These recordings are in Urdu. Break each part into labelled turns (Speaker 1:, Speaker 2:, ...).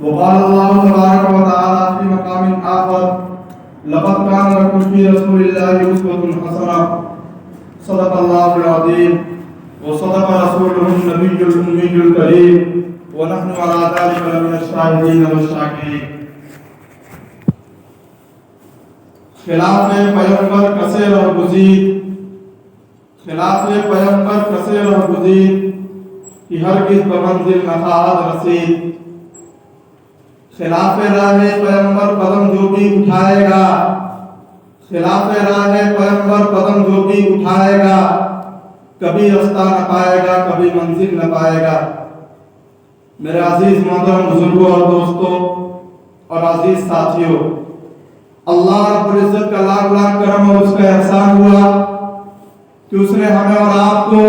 Speaker 1: وقال الله تبارك وتعالى في مقام آخر لقد كان لكم في رسول الله أسوة حسنة صدق الله العظيم وصدق رسوله النبي الأمي الكريم ونحن على ذلك لمن الشاهدين والشاكرين. خلاف پیغمبر کثیر اور گزیر، خلاف پیغمبر کثیر اور گزیر کہ ہرگز بمنزل نخواہد رسید. خلاف راہ پیغمبر قدم جو بھی اٹھائے گا، خلاف راہ پیغمبر قدم جو بھی اٹھائے گا کبھی رستہ نہ پائے گا، کبھی منزل نہ پائے گا. میرے عزیز محترم بزرگوں اور دوستوں اور عزیز ساتھیوں، اللہ رب العزت کا لاکھ لاکھ کرم اور اس کا احسان ہوا کہ اس نے ہمیں اور آپ کو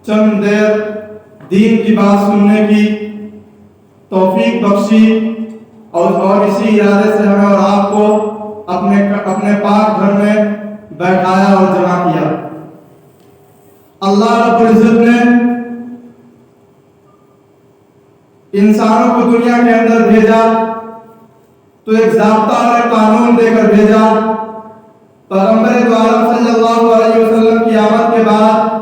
Speaker 1: چند دیر دین کی بات سننے کی توفیق بخشی اور اسی ارادے سے ہمیں اور آپ کو اپنے پاک گھر میں بیٹھایا اور جمع کیا. اللہ رب العزت نے انسانوں کو دنیا کے اندر بھیجا تو ایک ضابطہ اور ایک قانون دے کر بھیجا. پیغمبر دو عالم صلی اللہ علیہ وسلم کی آمد کے بعد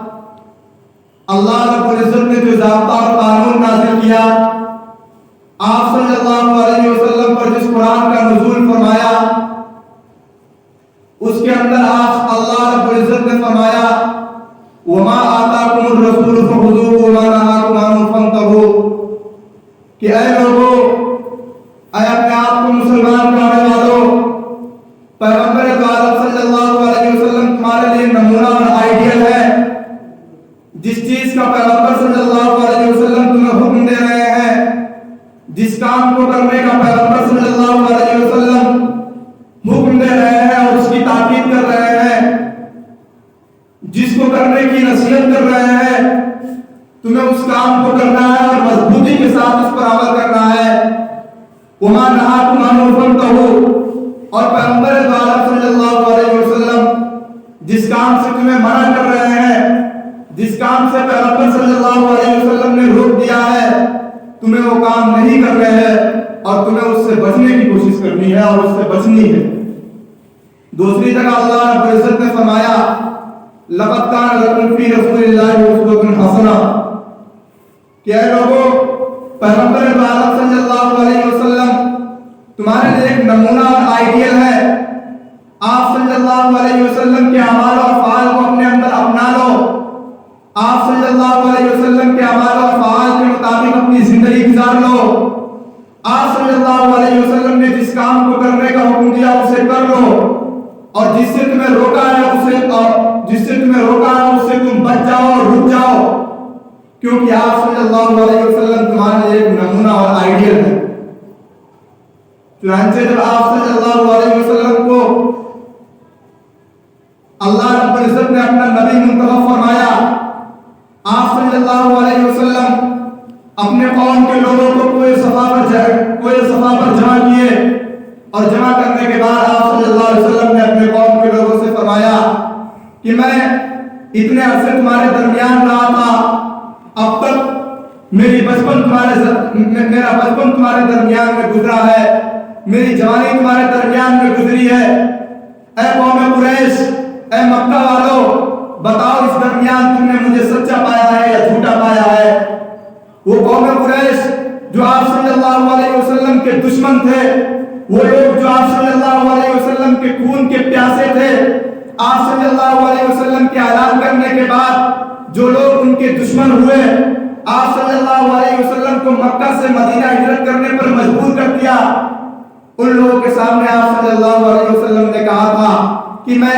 Speaker 1: اللہ رب العزت نے جو ضابطہ اور قانون نازل کیا، آپ صلی اللہ علیہ وسلم پر جس قرآن کا نزول فرمایا، اس کے اندر اللہ رب العزت نے فرمایا وَمَا آتَاكُمُ الرَّسُولُ فَخُذُوهُ وَمَا نَهَاكُمْ عَنْهُ فَانْتَهُوا، کہ اے لوگو، اے اپنے آپ کو مسلمان کہنے والوں، پیغمبر دو عالم صلی اللہ علیہ وسلم تمہارے لیے نمونہ اور آئیڈیل ہے. جس چیز کا پیغمبر صلی اللہ علیہ وسلم تمہیں حکم دے رہے ہیں، جس کام کو کرنے کا پیغمبر صلی اللہ علیہ وسلم حکم دے رہے ہیں اور اس کی تاکید کر رہے ہیں، جس کو کرنے کی نصیحت کر رہے ہیں، تمہیں اس کام کو کرنا ہے اور مضبوطی کے ساتھ اس پر عمل کرنا ہے. وَمَا نَهَاكُمْ عَنْهُ فَانْتَهُوا، اور پیغمبر دو عالم صلی اللہ علیہ وسلم جس کام سے تمہیں منع کر رہے ہیں، جس کام سے پیغمبر صلی اللہ علیہ وسلم نے روک دیا ہے، تمہیں وہ کام نہیں کرنے ہیں اور تمہیں اس سے بچنے کی کوشش کرنی ہے اور اس سے بچنی ہے. دوسری جگہ اللہ رب العزت نے فرمایا لَقَدْ كَانَ لَكُمْ فِي رَسُولِ اللَّهِ أُسْوَةٌ حَسَنَةٌ، کہ اے لوگو، پیغمبر عالم صلی اللہ علیہ وسلم تمہارے لیے ایک نمونہ اور آئیڈیل ہے. آپ صلی اللہ علیہ وسلم کے اعمال و افعال کو اپنے اندر اپنا لو. آپ صلی اللہ علیہ وسلم کے اعمال و افعال کے مطابق اپنی زندگی گزار لو. آپ صلی اللہ علیہ وسلم نے جس کام کو کرنے کا حکم دیا اسے کر لو، اور جس سے تمہیں روکا ہے اس سے تم بچ جاؤ اور رک جاؤ، کیونکہ آپ صلی اللہ علیہ وسلم تمہارے لیے ایک نمونہ اور آئیڈیل ہے. چنانچہ جب آپ صلی اللہ علیہ وسلم کو اللہ رب العزت نے اپنا نبی منتخب فرمایا، آپ صلی اللہ علیہ وسلم اپنے قوم کے لوگوں کو کوئی صفا پر جمع کیے، اور جمع کرنے کے بعد آپ صلی اللہ علیہ وسلم نے اپنے قوم کے لوگوں سے فرمایا کہ میں اتنے عرصے تمہارے درمیان رہا تھا، اب تک میرا بچپن تمہارے درمیان میں گزرا ہے، میری جوانی تمہارے درمیان میں گزری ہے. اے قوم قریش، اے مکہ والو، بتاؤ اس درمیان تم نے مجھے سچا پایا ہے یا جھوٹا پایا ہے؟ وہ قوم قریش جو آپ صلی اللہ علیہ وسلم کے دشمن تھے، وہ لوگ جو آپ صلی اللہ علیہ وسلم کے خون کے پیاسے تھے، آپ صلی اللہ علیہ وسلم کے اعلان کرنے کے بعد جو لوگ ان کے دشمن ہوئے، آپ صلی اللہ علیہ وسلم کو مکہ سے مدینہ ہجرت کرنے پر مجبور کر دیا. ان لوگوں کے سامنے آپ صلی اللہ علیہ وسلم نے کہا تھا کہ میں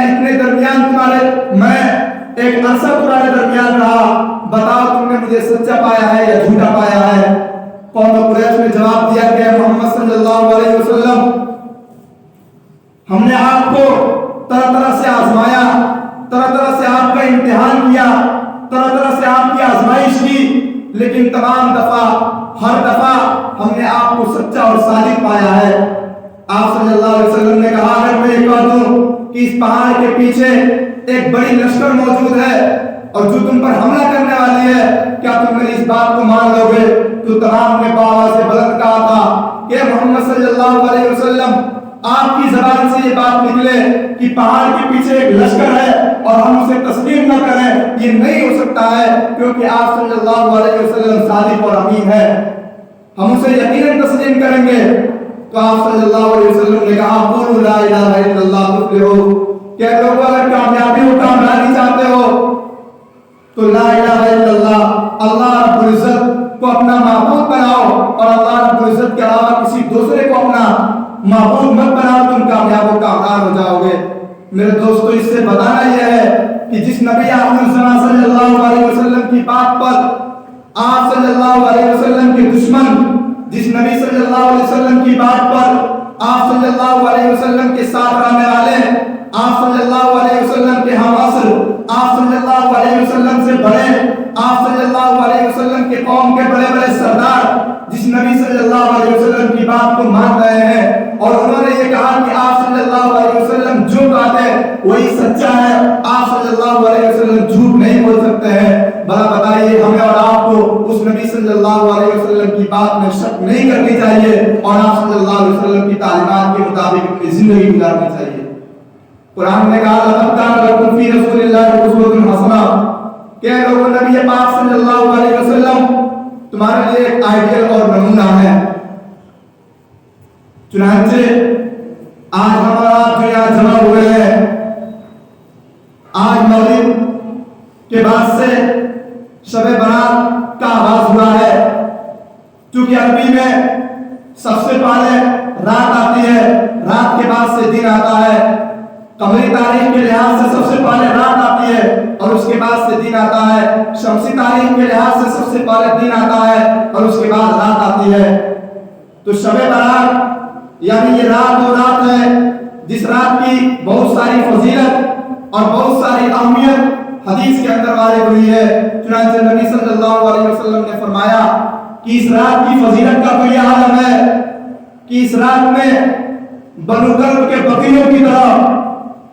Speaker 1: ایک عرصہ تمہارے درمیان رہا، بتاؤ تم نے مجھے سچا پایا ہے یا جھوٹا پایا ہے؟ قوم قریش نے جواب دیا کہ محمد صلی اللہ علیہ وسلم، ہم نے آپ کو طرح طرح سے آزمایا، طرح طرح سے آپ کا امتحان کیا، طرح طرح سے آپ کی آزمائش کی، لیکن تمام دفعہ ہر دفعہ ہم نے آپ کو سچا اور صادق پایا ہے. آپ صلی اللہ علیہ وسلم نے کہا اگر میں یہ کہہ دوں کہ اس پہاڑ کے پیچھے ایک بڑی لشکر موجود ہے اور جو تم پر حملہ کرنے والی ہے، کیا تم میری اس بات کو مان لو گے؟ تو تمام نے باوا سے بلند کہا تھا کہ محمد صلی اللہ علیہ وسلم آپ کی زبان سے یہ بات نکلے کہ پہاڑ کے پیچھے ایک لشکر ہے اور ہم اسے تسلیم نہ کریں، یہ نہیں ہو سکتا ہے، کیونکہ آپ صلی اللہ علیہ وسلم صادق اور امین ہے، ہم اسے یقیناً تسلیم کریں گے۔ تو آپ صلی اللہ علیہ وسلم نے کہا قولوا لا الہ الا اللہ تفلحوا، کہ لوگوں اگر کامیابی و کامیابی چاہتے ہو تو لا الہ الا اللہ، اللہ رب العزت کو اپنا معبود بناؤ اور اللہ رب العزت کے علاوہ کسی دوسرے کو اپنا معبود مت بناؤ، تم کامیاب و کامیاب ہو جاؤ گے۔ میرے دوستو، اس سے بتانا یہ ہے کہ جس نبی آخر الزمان صلی اللہ علیہ وسلم کی بات پر آپ صلی اللہ علیہ وسلم کے دشمن، جس نبی صلی اللہ علیہ وسلم کی بات پر آپ صلی اللہ علیہ وسلم کے ساتھ رہنے والے، آپ صلی اللہ علیہ وسلم کے ہم عصر، آپ صلی اللہ علیہ وسلم سے بڑے، آپ صلی اللہ علیہ وسلم کے قوم کے بڑے بڑے سردار جس نبی صلی اللہ علیہ وسلم کی بات کو مان رہے ہیں اور انہوں نے یہ کہا کہ آپ صلی اللہ علیہ وسلم جو کہتے ہیں وہی سچا ہے، آپ صلی اللہ علیہ وسلم جھوٹ نہیں بول سکتے ہیں، بھلا بتائیے ہمیں اور آپ کو اس نبی صلی اللہ علیہ وسلم کی بات میں شک نہیں کرنی چاہیے اور آپ صلی اللہ علیہ وسلم کی تعلیمات کے مطابق اپنی زندگی گزارنی چاہیے۔ قرآن نے کہا لقد کان لکم فی رسول اللہ اسوۃ حسنہ، کہ لوگوں نبی پاک صلی اللہ علیہ وسلم تمہارے لیے ایک آئیڈیل اور نمونہ ہے۔ چنانچہ آج ہمارا جو یہاں جمع ہوئے ہیں، آج مغرب کے بعد سے شب برات کا آغاز ہوا ہے، چونکہ عربی میں سب سے پہلے رات آتی ہے، رات کے بعد سے دن آتا ہے، قمری تاریخ کے لحاظ سے سب سے پہلے رات آتی ہے اور اس کے بعد سے دن آتا ہے، شمسی تاریخ کے لحاظ سے سب سے پہلے دن آتا ہے اور اس کے بعد رات آتی ہے۔ تو شب برات یعنی یہ رات و رات ہے جس رات کی بہت ساری فضیلت اور بہت ساری اہمیت حدیث کے اندر وارد ہوئی ہے۔ چنانچہ نبی صلی اللہ علیہ وسلم نے فرمایا کہ اس رات کی فضیلت کا تو یہ عالم ہے کہ اس رات میں بنو کلب کے بکریوں کی طرح،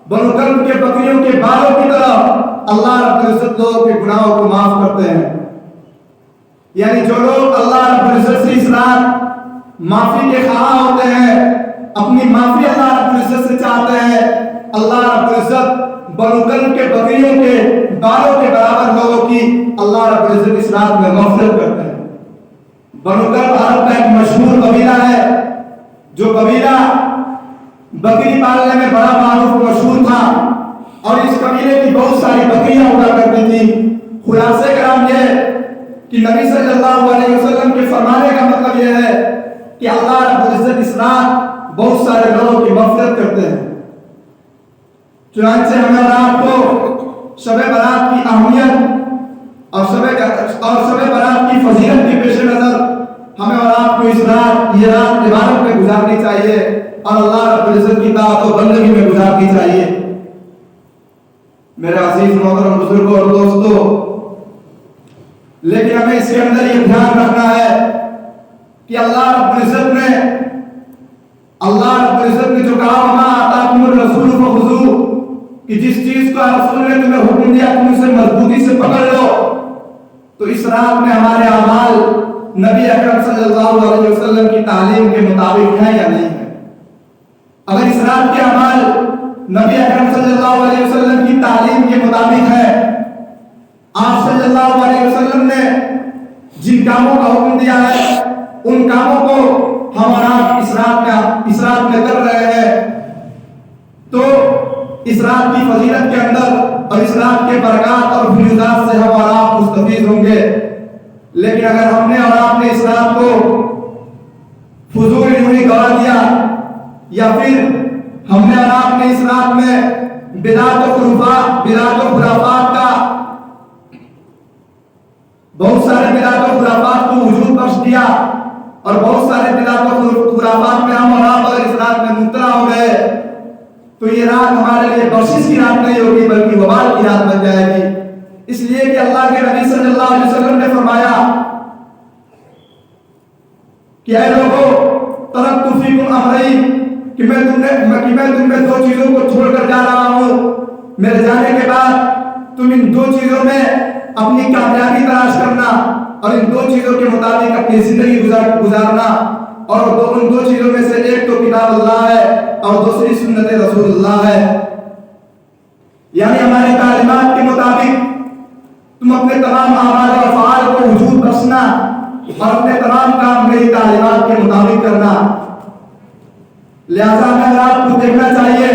Speaker 1: بنو کلب کے بکریوں کے بالوں کی طرح اللہ رب العزت لوگوں کے گناہوں کو معاف کرتے ہیں۔ یعنی جو لوگ اللہ رب العزت سے اس رات معافی کے خواہاں ہوتے ہیں، اپنی معافی اللہ رب العزت سے چاہتے ہیں، اللہ رب العزت بنو کلب کے بکریوں کے بالوں کے برابر لوگوں کی اللہ رب العزت اس رات میں مغفرت کرتے ہیں۔ بنو کلب عرب کا ایک مشہور قبیلہ ہے، جو قبیلہ بکری پالنے میں بڑا معروف و مشہور تھا اور اس قبیلے کی بہت ساری بکریاں ہوا کرتی تھی۔ خلاصے کرام یہ کہ نبی صلی اللہ علیہ وسلم کے فرمانے کا مطلب یہ ہے کہ اللہ رب العزت اس رات بہت سارے لوگوں کی مغفرت کرتے ہیں۔ چنانچہ ہمیں اور آپ کو شب برات کی اہمیت اور شب برات کی فضیلت کے پیش نظر ہمیں اور آپ کو اس رات، یہ رات عبادت میں گزارنی چاہیے اور اللہ رب العزت کی طاعت و بندگی میں گزارنی چاہیے۔ میرے عزیز محترم بزرگوں اور دوستوں، لیکن ہمیں اس کے اندر یہ دھیان رکھنا ہے کہ اللہ رب العزت نے جو کہا وما آتاکم الرسول فخذوہ، کہ جس چیز کو رسول نے تمہیں حکم دیا تم اسے مضبوطی سے پکڑ لو، تو اس رات میں ہمارے اعمال نبی اکرم صلی اللہ علیہ وسلم کی تعلیم کے مطابق ہیں یا نہیں ہے؟ اگر اس رات کے اعمال نبی اکرم صلی اللہ علیہ وسلم کی تعلیم کے مطابق ہے، آپ صلی اللہ علیہ وسلم نے جن کاموں کا حکم دیا ہے ان کاموں کو ہم اور آپ اس رات میں کر رہے ہیں، تو اس رات کی فضیلت کے اندر اور اس رات کے برکات اور فیوزات سے ہم اور آپ مستفید ہوں گے۔ لیکن اگر ہم نے اور آپ نے اس رات کو فضول یونی گوا دیا یا پھر ہم نے اور آپ نے اس رات میں بدعت و خرافات کا بہت سارے بدعت و خرافات کو وجود بخش دیا اور بہت سارے بدعت و خرافات میں ہم اور آپ اگر اس رات میں مبتلا ہو گئے تو یہ رات ہمارے لیے بخشش کی رات نہیں ہوگی بلکہ وبال کی رات بن جائے گی۔ اس لیے کہ اللہ کے نبی صلی اللہ علیہ وسلم نے فرمایا کہ اے لوگوں ترکت فیکم امرین، کہ میں تم میں دو چیزوں کو چھوڑ کر جا رہا ہوں، میرے جانے کے بعد تم ان دو چیزوں میں اپنی کامیابی تلاش کرنا اور ان دو چیزوں کے مطابق اپنی زندگی گزارنا۔ اور ان دو چیزوں میں سے ایک تو کتاب اللہ ہے اور دوسری سنت رسول اللہ ہے. یعنی ہماری تعلیمات کے مطابق تم اپنے تمام اعمال اور افعال کو وجود بخشنا اور اپنے تمام کام میری تعلیمات کے مطابق کرنا. لہذا ہمیں آپ کو دیکھنا چاہیے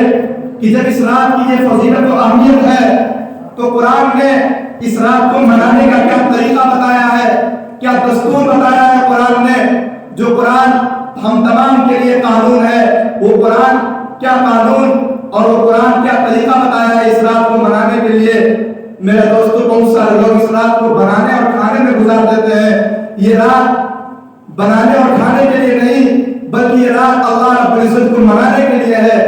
Speaker 1: کہ جب اس رات کی یہ فضیلت و اہمیت ہے تو قرآن نے اس رات کو منانے کا کیا طریقہ بتایا ہے, کیا دستور بتایا ہے قرآن نے. جو قرآن ہم تمام کے لیے قانون ہے, وہ قرآن کیا قانون اور وہ قرآن کیا طریقہ بتایا ہے اس رات کو منانے کے لیے. میرے دوستوں, بہت سارے لوگ اس رات کو بنانے اور کھانے میں گزار دیتے ہیں. یہ رات بنانے اور کھانے کے لیے نہیں بلکہ یہ رات اللہ رب العزت کو منانے کے لیے ہے.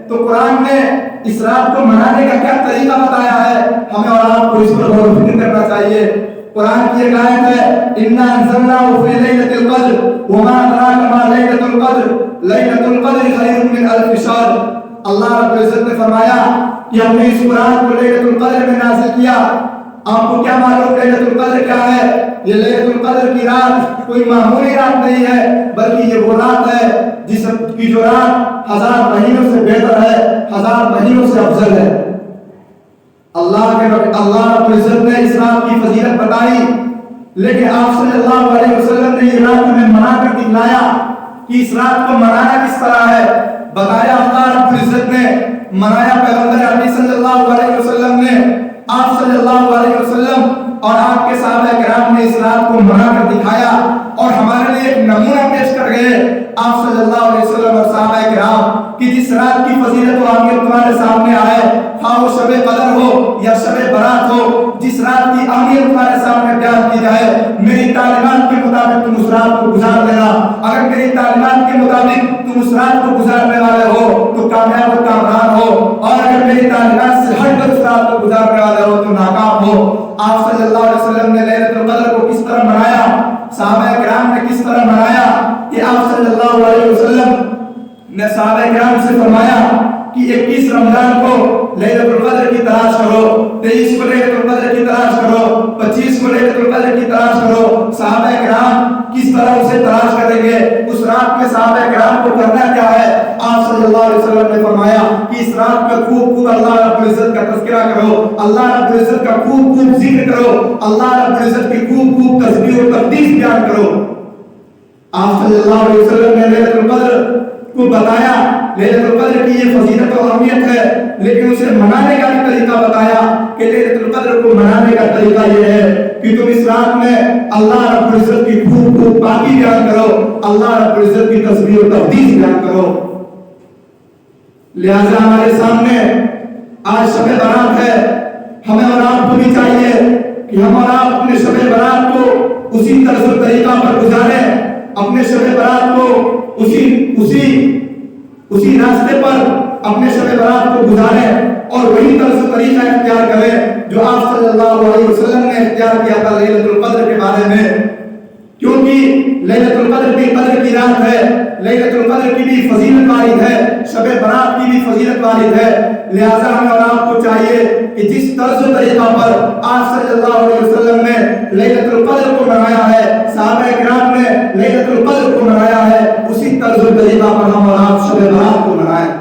Speaker 1: تو قرآن نے اس رات کو منانے کا کیا طریقہ بتایا ہے, ہمیں اور آپ کو اس پر غور و فکر کرنا چاہیے. قرآن کی ایک آیت ہے, اِنَّا أَنزَلْنَاهُ فِي لَيْلَةِ الْقَدْرِ وَمَا أَدْرَاكَ مَا لَيْلَةُ الْقَدْرِ لَيْلَةُ الْقَدْرِ خَيْرٌ مِّنْ أَلْفِ شَهْرٍ. اللہ رب العزت نے فرمایا کہ ہم نے اس قرآن کو لیلۃ القدر میں نازل کیا. آپ کو کیا معلوم لیلۃ القدر کیا ہے؟ یہ لیلۃ القدر کی رات کوئی معمولی رات نہیں ہے بلکہ یہ وہ رات ہے جس کی جو رات 1000 مہینوں سے بہتر ہے, 1000 مہینوں سے افضل ہے. اللہ رب العزت نے اس رات کی فضیلت بتائی, لیکن آپ صلی اللہ علیہ وسلم نے یہ رات ہمیں منا کر دکھلایا کہ اس رات کو منانا کس طرح ہے. بتایا اللہ رب العزت نے, منایا پیغمبر عربی صلی اللہ علیہ وسلم نے. آپ صلی اللہ علیہ وسلم اور آپ کے صحابہ کرام نے اس رات کو منا کر دکھایا اور ہمارے لیے ایک نمونہ پیش کر گئے آپ صلی اللہ علیہ وسلم اور صحابہ کرام کہ جس رات کی فضیلت و اہمیت تمہارے سامنے آئے, خواہ وہ شب قدر ہو یا شب برات ہو, جس رات کی اہمیت تمہارے سامنے بیان کی جائے, میری تعلیمات کے مطابق تم اس رات کو گزار لینا. اگر میری تعلیمات کے مطابق تم اس رات کو گزارنے والے ہو تو کامیاب و کامران ہو, اور اگر میری تعلیمات سے ہٹ کر اس رات کو گزارنے والے ہو تو ناکام ہو. آپ صلی اللہ علیہ وسلم نے لیلۃ القدر کو کس طرح منایا, صحابہ کرام نے کس طرح منایا کہ آپ صلی اللہ علیہ وسلم نے صحابہ کرام سے فرمایا کہ 21 رمضان کو لیلۃ القدر کی تلاش کرو, 23 کو لیلۃ القدر کی تلاش کرو, 25 کو لیلۃ القدر کی تلاش کرو. صحابہ کرام کس طرح اسے تلاش کریں گے, اس رات میں صحابہ کرام کو کرنا کیا ہے. آپ صلی اللہ علیہ وسلم نے فرمایا کہ اس رات میں خوب اللہ رب العزت کا تذکرہ کرو, اللہ رب العزت کا خوب ذکر کرو, اللہ رب العزت کی خوب تسبیح و تقدیس بیان کرو. آپ صلی اللہ علیہ وسلم نے لیلۃ القدر کو بتایا, لیلۃ القدر کی یہ فضیلت و اہمیت ہے, لیکن اسے منانے کا بھی طریقہ بتایا کہ لیلۃ القدر کو منانے کا طریقہ یہ ہے کہ تم اس رات میں اللہ رب العزت کی خوب پاکی بیان کرو, اللہ رب العزت کی تسبیح و تقدیس بیان کرو. لہذا ہمارے سامنے آج شب برات ہے, ہمیں اور آپ کو بھی چاہیے کہ ہم اور آپ اپنے شب برات کو اسی طرز و طریقہ پر گزاریں, اپنے شب برات کو اسی راستے پر اپنے شب برات کو گزاریں اور وہی طرز و طریقہ اختیار کریں جو آپ صلی اللہ علیہ وسلم نے اختیار کیا تھا لیلۃ القدر کے بارے میں. کیونکہ لیلۃ القدر بھی قدر کی رات ہے, لیلۃ القدر کی بھی فضیلت وارد ہے, شب برات کی بھی فضیلت وارد ہے. لہذا ہمیں اور آپ کو چاہیے کہ جس طرز و طریقہ پر آپ صلی اللہ علیہ وسلم نے لیلۃ القدر کو منایا ہے, صحابہ کرام نے لیلۃ القدر کو منایا ہے, اسی طرز و طریقہ پر ہم اور آپ شب برات کو منائیں.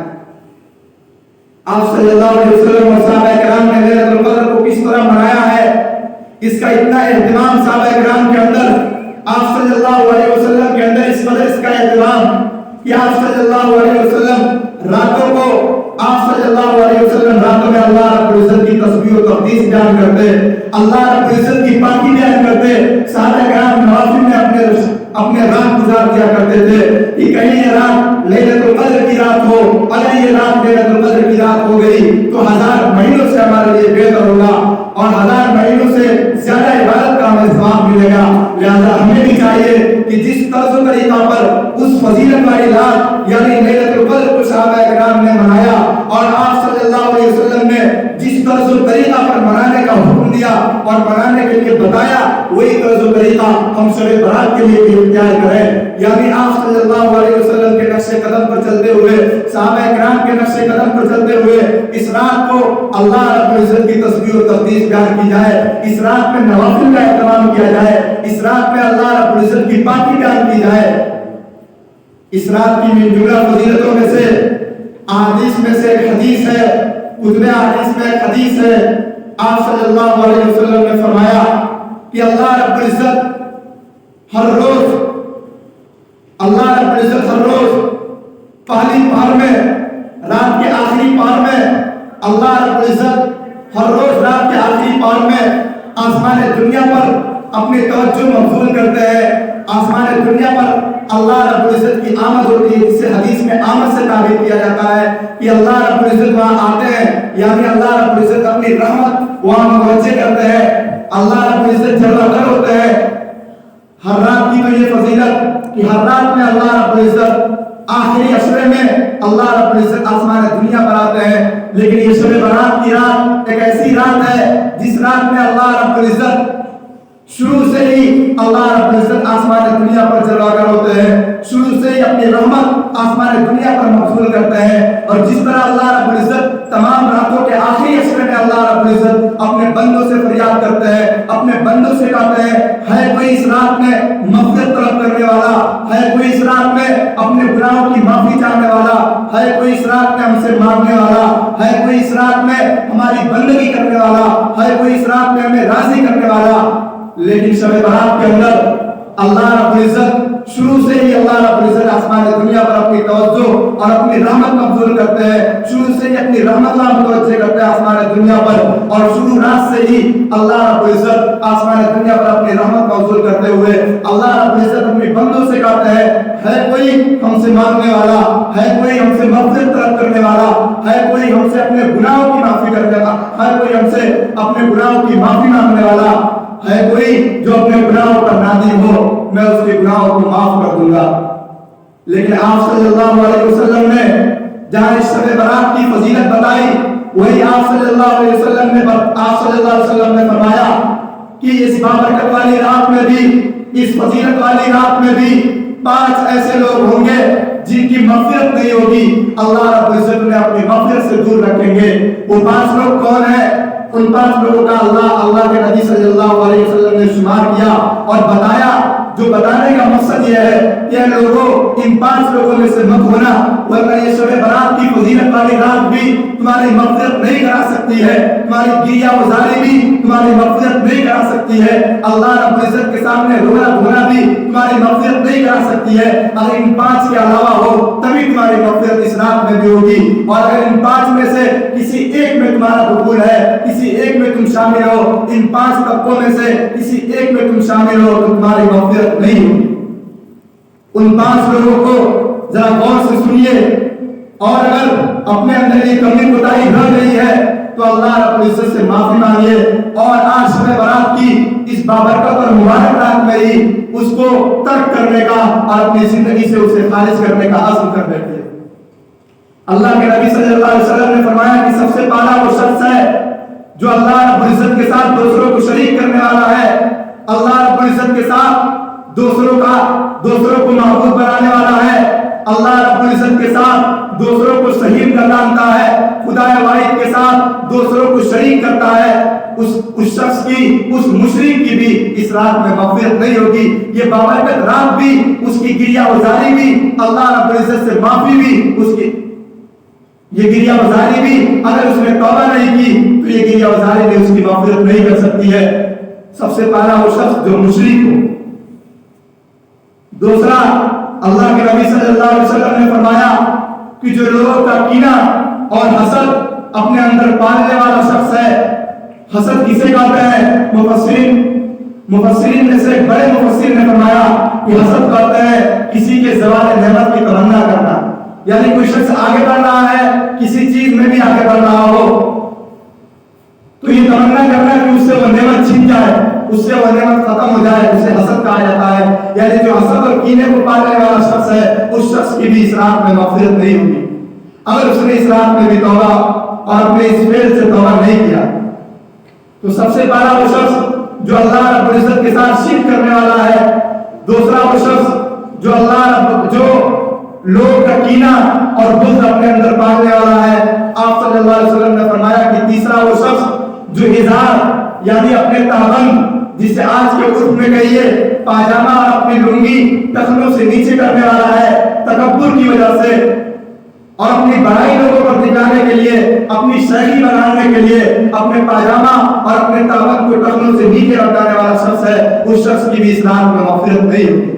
Speaker 1: آپ صلی اللہ علیہ وسلم اور صحابہ کرام نے لیلۃ القدر کو کس طرح منایا ہے, اس کا اتنا اہتمام صحابہ کرام کے اندر, آپ صلی اللہ علیہ وسلم کے اندر اس کا اہتمام کہ آپ صلی اللہ علیہ وسلم راتوں میں اللہ رب العزت کی تسبیح و تقدیس بیان کرتے, اللہ رب العزت کی پاکی بیان کرتے. صحابہ کرام نوافل میں اپنے رات گزار دیا کرتے تھے کہ کہیں یہ رات لیلۃ القدر کی رات ہو, اگر یہ رات لیلۃ القدر کی رات ہو گئی تو 1000 مہینوں سے ہمارے لیے بہتر ہوگا اور 1000 مہینوں سے زیادہ عبادت کا ہمیں ثواب ملے گا. لہذا ہمیں بھی چاہیے کہ جس طرز و طریقہ پر اس فضیلت والی رات یعنی لیلۃ القدر کو صحابہ کرام نے منایا اور آپ صلی اللہ علیہ وسلم نے جس طرز و طریقہ پر منانے کا حکم دیا اور منانے کے لیے بتایا, وہی طرز و طریقہ ہم شب برات کے لیے بھی اختیار کریں. یعنی آپ صلی اللہ علیہ وسلم کے نقش قدم پر چلتے ہوئے, صحابہ کرام کے نقش قدم پر چلتے ہوئے اس رات کو اللہ رب العزت کی تسبیح و تقدیس بیان کی جائے, اس رات میں نوافل کا اہتمام کیا جائے, اس رات میں اللہ رب العزت کی پاکی بیان کی جائے. اس رات کی من جملہ فضیلتوں میں سے احادیث میں سے ایک حدیث ہے، کتب احادیث میں ایک حدیث ہے، آپ صلی اللہ علیہ وسلم نے فرمایا کہ اللہ رب العزت ہر روز پہلی پہر میں، رات کے آخری پہر میں، اللہ رب العزت ہر روز رات کے آخری پہر میں آسمان دنیا پر اپنی توجہ مبذول کرتے ہیں۔ آسمان دنیا پر اللہ رب العزت کی آمد ہوتی ہے، جسے حدیث میں آمد سے تعبیر کیا جاتا ہے کہ اللہ رب العزت وہاں آتے ہیں، یعنی اللہ رب العزت اپنی رحمت وہاں متوجہ کرتے ہیں، اللہ رب العزت جلوہ گر ہوتے ہیں۔ ہر رات کی تو یہ فضیلت کہ ہر رات میں اللہ رب العزت آخری عشرے میں اللہ رب العزت آسمان دنیا پر آتے ہیں، لیکن یہ شب برات کی رات ایک ایسی رات ہے جس رات میں اللہ رب العزت شروع سے ہی اللہ رب العزت آسمان دنیا پر جلوہ گر ہوتے ہیں، شروع سے ہی اپنی رحمت آسمان دنیا پر مبذول کرتے ہیں۔ اور جس طرح اللہ رب العزت تمام راتوں کے آخری عشرے میں اللہ رب العزت اپنے بندوں سے فریاد کرتے ہیں، اپنے بندوں سے کہتے ہیں ہے کوئی اس رات میں مغفرت طلب کرنے والا، ہے کوئی اس رات میں اپنے گناہوں کی معافی چاہنے والا، ہے کوئی اس رات میں ہم سے مانگنے والا، ہے کوئی اس رات میں ہماری بندگی کرنے والا، ہے کوئی اس رات میں ہمیں راضی کرنے والا۔ لیکن شب برات کے اندر اللہ رب العزت شروع سے ہی اللہ رب العزت آسمان دنیا پر اپنی توجہ اور اپنی رحمت مبذول کرتے ہیں، شروع سے ہی اپنی رحمت متوجہ کرتے ہیں آسمان دنیا پر، اور شروع رات سے ہی اللہ رب العزت آسمان دنیا پر اپنی رحمت مبذول کرتے ہوئے اللہ رب العزت اپنے بندوں سے کہتے ہیں ہے کوئی ہم سے مانگنے والا، ہے کوئی ہم سے مغفرت طلب کرنے والا، ہے کوئی ہم سے اپنے گناہوں کی معافی کرنے والا، ہے کوئی ہم سے اپنے گناہوں کی معافی مانگنے والا، ہے کوئی جو اپنے گناہوں پر نادم ہو میں اس کے گناہوں کو معاف کر دوں گا۔ لیکن آپ صلی اللہ علیہ وسلم نے جہاں اس شب برات کی فضیلت بتائی، وہی آپ صلی اللہ علیہ وسلم نے فرمایا کہ اس بابرکت والی رات میں بھی، اس فضیلت والی رات میں بھی 5 ایسے لوگ ہوں گے جن کی مغفرت نہیں ہوگی، اللہ رب العزت نے اپنی مغفرت سے دور رکھیں گے۔ وہ 5 لوگ کون ہیں؟ ان 5 لوگوں کا اللہ کے نبی صلی اللہ علیہ وسلم نے شمار کیا اور بتایا، جو بتانے کا مقصد یہ ہے کہ لوگوں ان 5 لوگوں میں سے مت ہونا، ورنہ یہ شب برات کی فضیلت والی رات بھی تمہاری مغفرت نہیں کرا سکتی ہے، تمہاری گریہ وزاری بھی تمہاری مغفرت نہیں کرا سکتی ہے، اللہ رب العزت کے سامنے رونا دھونا بھی تمہاری مغفرت نہیں کرا سکتی ہے۔ اگر ان 5 کے علاوہ ہو تبھی تمہاری مغفرت اس رات میں بھی ہوگی، اور اگر ان 5 میں سے کسی ایک میں تمہارا قبول ہے، کسی ایک میں تم شامل ہو، ان 5 طبقوں میں سے کسی ایک میں تم شامل ہو تو تمہاری مغفرت نہیں ہوگی۔ ان 5 لوگوں کو ذرا غور سے سنیے، اور اگر اپنے اندر یہ کمی کوتاہی رہ گئی ہے تو اللہ رب العزت سے معافی مانگیے، اور آج شب برات کی اس بابرکت اور مبارک رات میں ہی اس کو ترک کرنے کا اور اپنی زندگی سے اسے خارج کرنے کا عزم کر بیٹھیے۔ اللہ کے نبی صلی اللہ علیہ وسلم نے فرمایا کہ سب سے پہلا وہ شخص ہے جو اللہ رب العزت کے ساتھ دوسروں کو شریک کرنے والا ہے، اللہ رب العزت کے ساتھ دوسروں کو معبود بنانے والا ہے، اللہ رب العزت کے ساتھ دوسروں کو شریک کرتا ہے، خدا واحد کے ساتھ دوسروں کو شریک کرتا ہے، اس شخص کی، اس مشرک کی بھی اس رات میں مغفرت نہیں ہوگی۔ یہ بابرکت رات بھی، اس کی گریہ وزاری بھی، اللہ رب العزت سے معافی بھی، اس کی یہ گریہ وزاری بھی اگر اس نے توبہ نہیں کی تو یہ گریہ وزاری بھی اس کی مغفرت نہیں کر سکتی ہے۔ سب سے پہلا وہ شخص جو مشرک ہو۔ دوسرا، اللہ کے نبی صلی اللہ علیہ وسلم نے فرمایا کہ جو لوگوں کا کینہ اور حسد اپنے اندر پالنے والا شخص ہے۔ حسد کسے کہتے ہیں؟ مفسرین میں سے بڑے مفسر نے فرمایا کہ حسد کہتے ہیں کسی کے زوال نعمت کی تمنا کرنا، یعنی کوئی شخص آگے بڑھ رہا ہے، کسی چیز میں بھی آگے بڑھ رہا ہو تو یہ تمنا کرنا کہ اس سے وہ نعمت چھن جائے، اس سے وہ نعمت ختم ہو جائے، اسے حسد کہا جاتا ہے۔ یعنی جو حسد اور کینے کو پالنے والا شخص ہے، اس شخص کی بھی اس رات میں مغفرت نہیں ہوگی اگر اس نے اس رات میں بھی توبہ اور اپنے اس فعل سے توبہ نہیں کیا۔ تو سب سے پہلا وہ شخص جو اللہ رب العزت کے ساتھ شرک کرنے والا ہے۔ دوسرا وہ شخص جو لوگ کا کینہ اور بغض اپنے اندر پالنے والا ہے۔ آپ صلی اللہ علیہ وسلم نے فرمایا کہ تیسرا وہ شخص جو اظہار یعنی اپنے تہبند جسے آج کے عرف میں کہیے پاجامہ اور اپنی لنگی ٹخنوں سے نیچے کرنے والا ہے تکبر کی وجہ سے، اور اپنی بڑائی لوگوں پر دکھانے کے لیے، اپنی شہری بنانے کے لیے اپنے پاجامہ اور اپنے طاقت کو ٹخنوں سے نیچے رکھنے والا شخص ہے، اس شخص کی بھی اسلام میں مغفرت نہیں ہوگی۔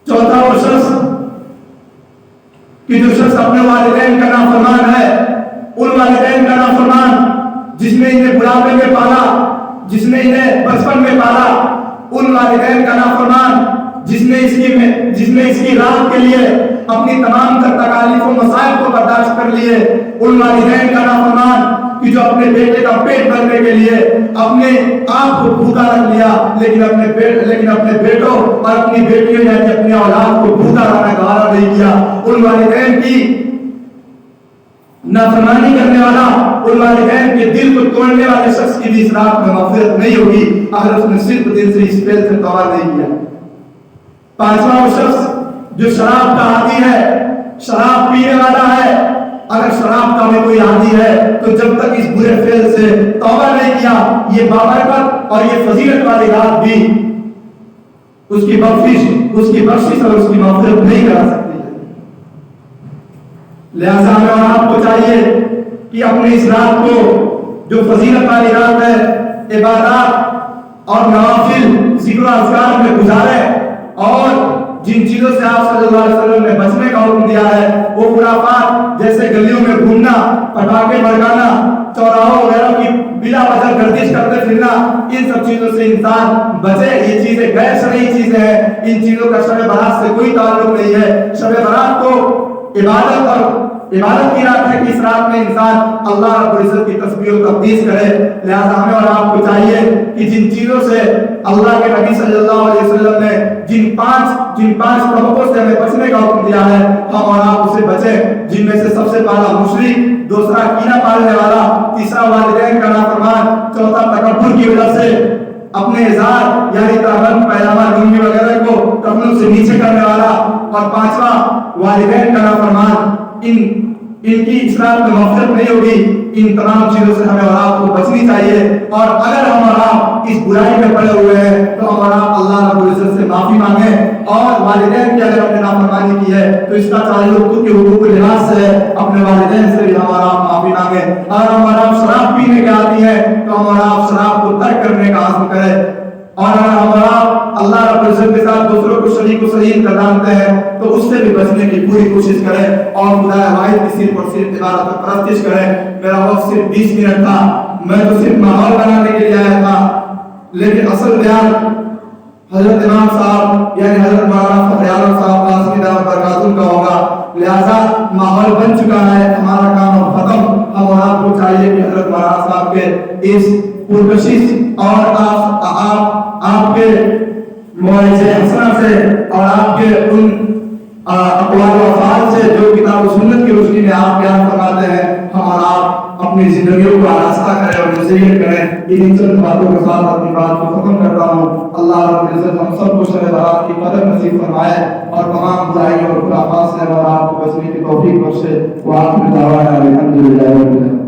Speaker 1: چوتھا وہ شخص کہ جو شخص اپنے والدین کا نافرمان ہے، ان والدین کا نافرمان جس نے انہیں بڑھاپے میں پالا، جس نے انہیں بچپن میں پالا، ان والدین کا نافرمان جس نے اس کی رات کے لیے اپنی تمام تر تکالیف و مصائب کو برداشت کر لیے، ان والدین کا نافرمان کہ جو اپنے بیٹے کا پیٹ بھرنے کے لیے اپنے آپ کو بھوکا رکھ لیا، لیکن اپنے بیٹوں اور اپنی بیٹیوں یعنی اپنی اولاد کو بھوکا رکھنا گوارا نہیں کیا، ان والدین کی نافرمانی کرنے والا، ان والدین کے دل کو توڑنے والے شخص کی بھی اس رات میں مغفرت نہیں ہوگی اگر اس نے صرف دل سے اس فعل سے توبہ نہیں کیا۔ پانچواں وہ شخص جو شراب کا عادی ہے، شراب پینے والا ہے، اگر شراب کا میں کوئی عادی ہے تو جب تک اس برے فعل سے توبہ نہیں کیا، یہ بابرکت اور یہ فضیلت والی رات بھی اس کی بخشش اور اس کی مغفرت نہیں کرا سکتی ہے۔ لہذا ہمیں اور آپ کو چاہیے کہ اپنے اس رات کو جو فضیلت والی رات ہے، عبادات اور نوافل ذکر و اذکار میں گزاریں، اور جن چیزوں سے آپ صلی اللہ علیہ وسلم نے بچنے کا حکم دیا ہے، وہ خرافات جیسے گلیوں میں گھومنا، پٹاخے بھڑکانا، چوراہوں وغیرہ کی بلا وجہ گردش کرتے پھرنا، ان سب چیزوں سے انسان بچے۔ یہ چیزیں غیر شرعی چیزیں ہیں، ان چیزوں کا شب برات سے کوئی تعلق نہیں ہے۔ شب برات تو عبادت کی رات ہے کہ اس رات میں انسان اللہ رب العزت کی تسبیح و تقدیس کرے۔ لہذا ہمیں اور آپ کو چاہیے کہ جن چیزوں سے اللہ کے نبی صلی اللہ علیہ وسلم نے جن پانچ طبقوں سے ہمیں بچنے کا حکم دیا ہے، ہم اور آپ اسے بچیں، جن میں سے سب سے پہلا مشرک، دوسرا کینہ پالنے والا، تیسرا والدین کا نافرمان، چوتھا تکبر کی وجہ سے اپنے ازار یعنی تہبند پیجامہ لنگی وغیرہ کو کپڑوں سے نیچے کرنے والا، اور پانچواں والدین کا نافرمان۔ ان کی اسلام میں مغفرت نہیں ہوگی۔ ان تمام چیزوں سے ہمیں اور آپ کو بچنی چاہیے، اور اگر ہم اور آپ اس برائی میں پڑے ہوئے ہیں تو ہم اور آپ اللہ رب العزت سے معافی مانگیں، اور والدین کی اگر ہم نے نافرمانی کی ہے تو اس کا تعلق تو کہ حقوق لحاظ سے ہے، اپنے والدین سے بھی ہم اور آپ معافی مانگیں۔ اگر ہم اور آپ شراب پینے کے عادی ہیں تو ہم اور آپ شراب کو ترک کرنے کا عزم کریں، اور اگر ہم اور آپ اللہ رب العزت کے ساتھ دوسروں کو شریک و شریک کر جانتے ہیں تو اس سے بھی بچنے کی پوری کوشش کریں، اور خدا واحد کی صرف اور صرف عبادت و پرستش کریں۔ میرا وقت صرف 20 منٹ تھا، میں تو صرف ماحول بنانے کے لیے آیا تھا، لیکن اصل بیان حضرت امام صاحب یعنی حضرت مولانا فخر عالم صاحب قاسمی دعوت برکاتہ کا ہوگا، لہذا ماحول بن چکا ہے، ہمارا کام اب ختم۔ ہم اور آپ کو چاہیے کہ حضرت مولانا صاحب کے اس پرکشش اور آپ کے معاوضے حسنہ سے اور آپ کے ان اقوال و افعال سے جو کتاب و سنت کی روشنی میں آپ بیان فرماتے ہیں، ہم اور آپ اپنی زندگیوں کو آراستہ کریں اور مزین کریں۔ ان چند باتوں کے ساتھ اپنی بات کو ختم کرتا ہوں۔ اللہ رب العزت ہم سب کو شب برات کی قدر نصیب فرمائے، اور تمام برائیوں اور خرافات سے اور آپ کو بچنے کی توفیق بخشے۔ وآخر دعوانا الحمدللہ رب العالمین۔